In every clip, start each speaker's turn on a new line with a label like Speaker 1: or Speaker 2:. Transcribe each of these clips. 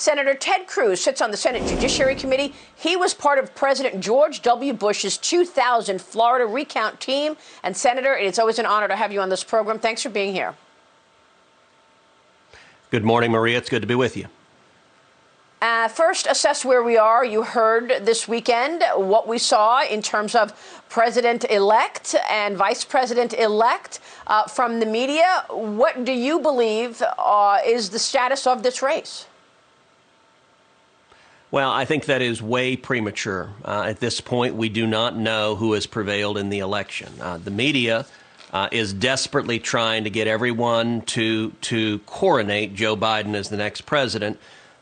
Speaker 1: Senator Ted Cruz sits on the Senate Judiciary Committee. He was part of President George W. Bush's 2000 Florida recount team. And Senator, it's always an honor to have you on this program. Thanks for being here.
Speaker 2: Good morning, Maria. It's good to be with you.
Speaker 1: First, assess where we are. You heard this weekend what we saw in terms of President-elect and Vice President-elect from the media. What do you believe is the status of this race?
Speaker 2: Well, I think that is way premature. At this point, we do not know who has prevailed in the election. The media is desperately trying to get everyone to coronate Joe Biden as the next president.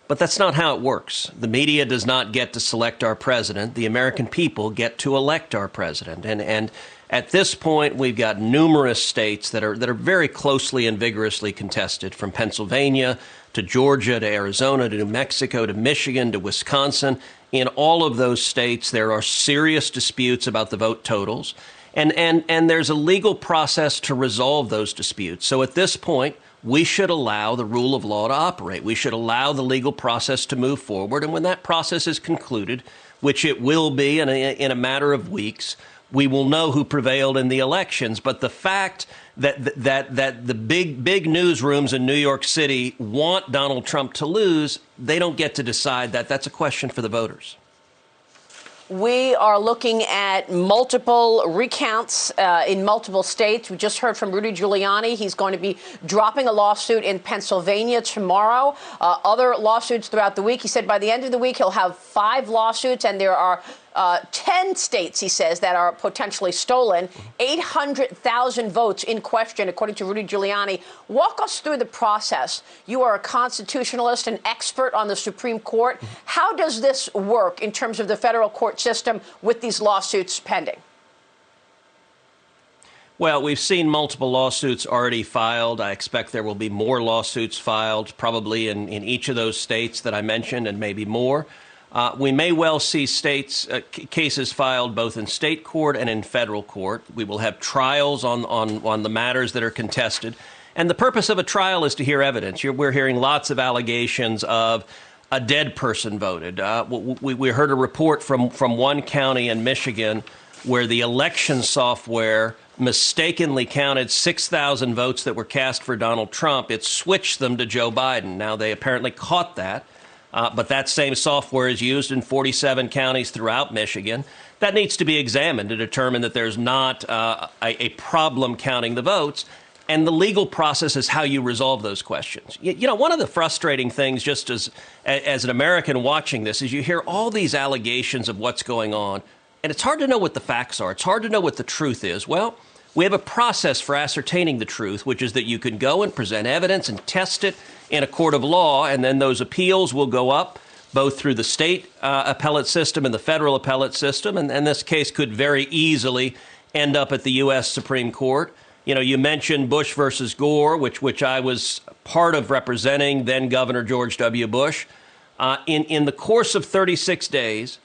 Speaker 2: But that's not how it works. The media does not get to select our president. The American people get to elect our president. And at this point, we've got numerous states that are very closely and vigorously contested, from Pennsylvania to Georgia to Arizona to New Mexico to Michigan to Wisconsin. In all of those states, there are serious disputes about the vote totals. And there's a legal process to resolve those disputes. So at this point, we should allow the rule of law to operate. We should allow the legal process to move forward. And when that process is concluded, which it will be in a matter of weeks, we will know who prevailed in the elections. But the fact that the big newsrooms in New York City want Donald Trump to lose, they don't get to decide that. That's a question for the voters.
Speaker 1: We are looking at multiple recounts in multiple states. We just heard from Rudy Giuliani. He's going to be dropping a lawsuit in Pennsylvania tomorrow. Other lawsuits throughout the week. He said by the end of the week, he'll have 5 lawsuits, and there are 10 states, he says, that are potentially stolen. 800,000 votes in question, according to Rudy Giuliani. Walk us through the process. You are a constitutionalist, an expert on the Supreme Court. How does this work in terms of the federal court system with these lawsuits pending?
Speaker 2: Well, we've seen multiple lawsuits already filed. I expect there will be more lawsuits filed, probably in each of those states that I mentioned, and maybe more. We may well see cases filed both in state court and in federal court. We will have trials on the matters that are contested. And the purpose of a trial is to hear evidence. We're hearing lots of allegations of a dead person voted. We heard a report from one county in Michigan where the election software mistakenly counted 6,000 votes that were cast for Donald Trump. It switched them to Joe Biden. Now, they apparently caught that. But that same software is used in 47 counties throughout Michigan. That needs to be examined to determine that there's not a problem counting the votes. And the legal process is how you resolve those questions. You know, one of the frustrating things, just as an American watching this, is you hear all these allegations of what's going on, and it's hard to know what the facts are. It's hard to know what the truth is. Well, we have a process for ascertaining the truth, which is that you can go and present evidence and test it in a court of law, and then those appeals will go up both through the state appellate system and the federal appellate system, and this case could very easily end up at the U.S. Supreme Court. You know, you mentioned Bush versus Gore, which I was part of representing then Governor George W. Bush. In the course of 36 days,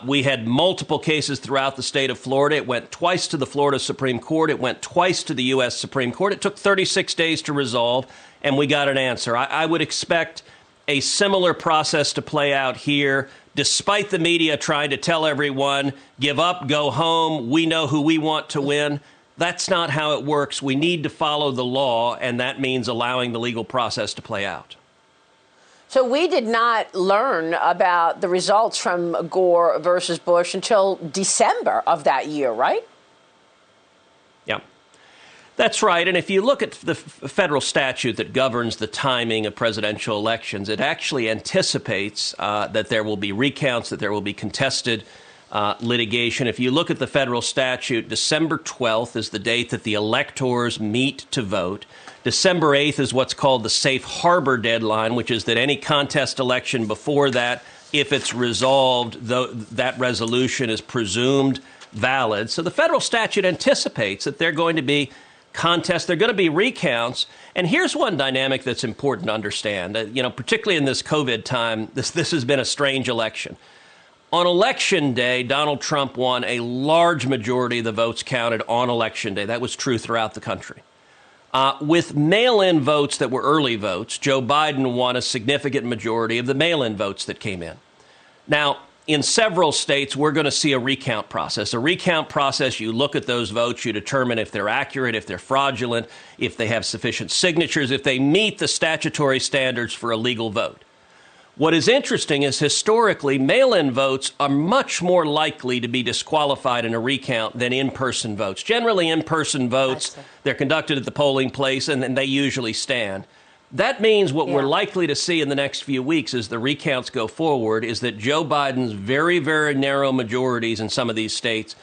Speaker 2: we had multiple cases throughout the state of Florida. It went twice to the Florida Supreme Court. It went twice to the U.S. Supreme Court. It took 36 days to resolve, and we got an answer. I would expect a similar process to play out here, despite the media trying to tell everyone, give up, go home, we know who we want to win. That's not how it works. We need to follow the law, and that means allowing the legal process to play out.
Speaker 1: So we did not learn about the results from Gore versus Bush until December of that year, right?
Speaker 2: Yeah, that's right. And if you look at the federal statute that governs the timing of presidential elections, it actually anticipates that there will be recounts, that there will be contested litigation. If you look at the federal statute, December 12th is the date that the electors meet to vote. December 8th is what's called the safe harbor deadline, which is that any contest election before that, if it's resolved, that resolution is presumed valid. So the federal statute anticipates that there are going to be contests, there are going to be recounts. And here's one dynamic that's important to understand. Particularly in this COVID time, this has been a strange election. On Election Day, Donald Trump won a large majority of the votes counted on Election Day. That was true throughout the country. With mail-in votes that were early votes, Joe Biden won a significant majority of the mail-in votes that came in. Now, in several states, we're going to see a recount process. A recount process, you look at those votes, you determine if they're accurate, if they're fraudulent, if they have sufficient signatures, if they meet the statutory standards for a legal vote. What is interesting is historically, mail-in votes are much more likely to be disqualified in a recount than in-person votes. Generally, in-person votes, they're conducted at the polling place and then they usually stand. That means what we're likely to see in the next few weeks as the recounts go forward is that Joe Biden's very, very narrow majorities in some of these states,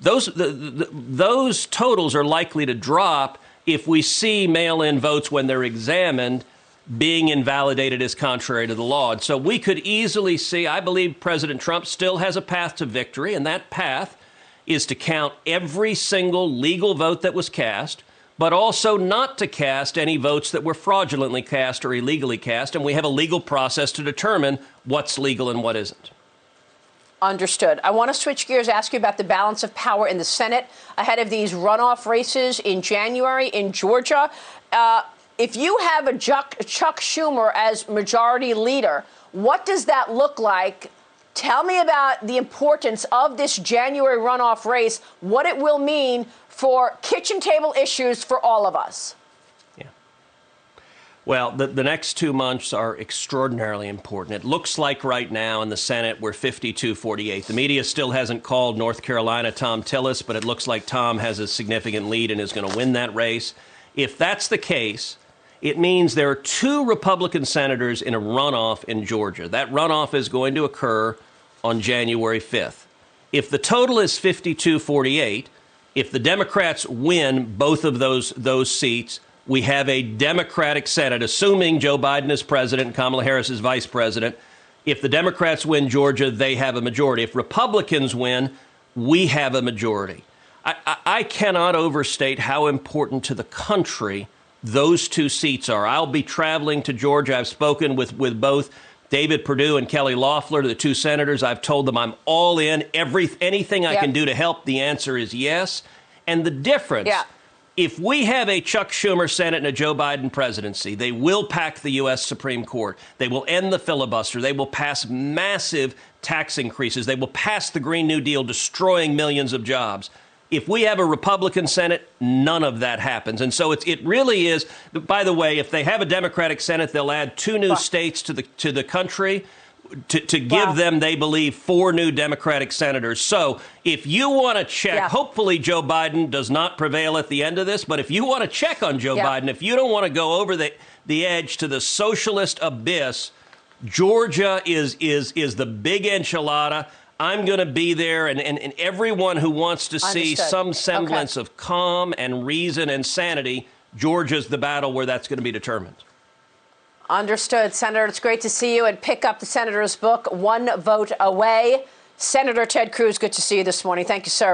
Speaker 2: those totals are likely to drop if we see mail-in votes when they're examined being invalidated as contrary to the law. And so we could easily see, I believe President Trump still has a path to victory, and that path is to count every single legal vote that was cast, but also not to cast any votes that were fraudulently cast or illegally cast, and we have a legal process to determine what's legal and what isn't.
Speaker 1: Understood. I want to switch gears, ask you about the balance of power in the Senate ahead of these runoff races in January in Georgia. If you have a Chuck Schumer as majority leader, what does that look like? Tell me about the importance of this January runoff race, what it will mean for kitchen table issues for all of us.
Speaker 2: Yeah. Well, the next 2 months are extraordinarily important. It looks like right now in the Senate we're 52-48. The media still hasn't called North Carolina Tom Tillis, but it looks like Tom has a significant lead and is going to win that race. If that's the case, it means there are 2 Republican senators in a runoff in Georgia. That runoff is going to occur on January 5th. If the total is 52-48, if the Democrats win both of those seats, we have a Democratic Senate, assuming Joe Biden is president and Kamala Harris is vice president. If the Democrats win Georgia, they have a majority. If Republicans win, we have a majority. I cannot overstate how important to the country those 2 seats are. I'll be traveling to Georgia. I've spoken with both David Perdue and Kelly Loeffler, the 2 senators. I've told them I'm all in. Anything I can do to help, the answer is yes. And the difference, if we have a Chuck Schumer Senate and a Joe Biden presidency, they will pack the U.S. Supreme Court. They will end the filibuster. They will pass massive tax increases. They will pass the Green New Deal, destroying millions of jobs. If we have a Republican Senate, none of that happens. And so it really is, by the way, if they have a Democratic Senate, they'll add 2 new states to the country to give them, they believe, 4 new Democratic senators. So if you want to check, hopefully Joe Biden does not prevail at the end of this, but if you want to check on Joe Biden, if you don't want to go over the edge to the socialist abyss, Georgia is the big enchilada. I'm going to be there, and everyone who wants to see some semblance of calm and reason and sanity, Georgia's the battle where that's going to be determined.
Speaker 1: Understood, Senator. It's great to see you, and pick up the senator's book, One Vote Away. Senator Ted Cruz, good to see you this morning. Thank you, sir.